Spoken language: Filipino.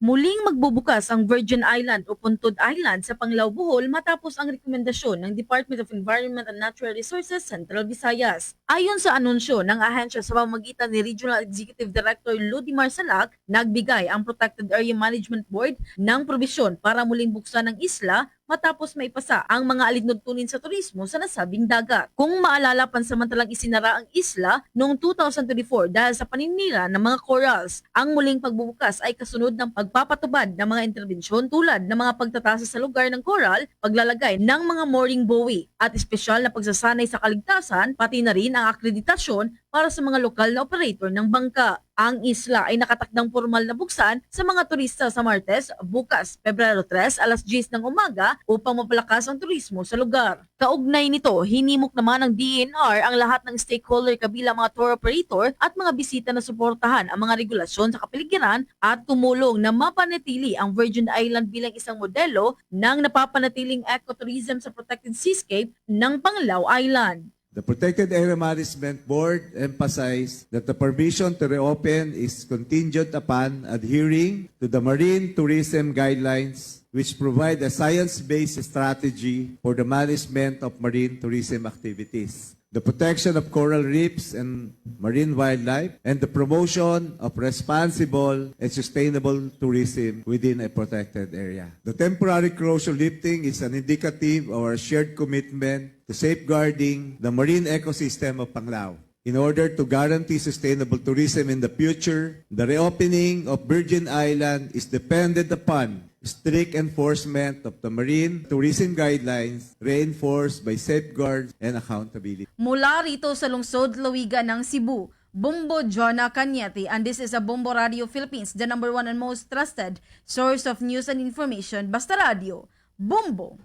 Muling magbubukas ang Virgin Island o Puntod Island sa Panglao, Bohol matapos ang rekomendasyon ng Department of Environment and Natural Resources Central Visayas. Ayon sa anunsyo ng ahensya sa pamamagitan ni Regional Executive Director Ludimar Salak, nagbigay ang Protected Area Management Board ng probisyon para muling buksan ang isla matapos maipasa ang mga alintuntunin sa turismo sa nasabing dagat. Kung maalala, pansamantalang isinara ang isla noong 2024 dahil sa paninira ng mga corals. Ang muling pagbubukas ay kasunod ng pagpapatubad ng mga interbensyon tulad ng mga pagtatasa sa lugar ng coral, paglalagay ng mga mooring buoy at espesyal na pagsasanay sa kaligtasan, pati na rin ang akreditasyon para sa mga lokal na operator ng bangka. Ang isla ay nakatakdang formal na buksan sa mga turista sa Martes, bukas, Pebrero 3, alas 10 ng umaga upang mapalakas ang turismo sa lugar. Kaugnay nito, hinimok naman ng DENR ang lahat ng stakeholder kabilang mga tour operator at mga bisita na suportahan ang mga regulasyon sa kapaligiran at tumulong na mapanatili ang Virgin Island bilang isang modelo ng napapanatiling ecotourism sa protected seascape ng Panglao Island. The Protected Area Management Board emphasized that the permission to reopen is contingent upon adhering to the marine tourism guidelines, which provide a science-based strategy for the management of marine tourism activities, the protection of coral reefs and marine wildlife, and the promotion of responsible and sustainable tourism within a protected area. The temporary closure lifting is an indicative of our shared commitment to safeguarding the marine ecosystem of Panglao. In order to guarantee sustainable tourism in the future, the reopening of Virgin Island is dependent upon strict enforcement of the marine tourism guidelines reinforced by safeguards and accountability. Mula rito sa lungsod Lawigan ng Cebu, Bumbo Jonah Cañete, and this is a Bumbo Radio Philippines, the #1 and most trusted source of news and information. Basta Radio, Bumbo!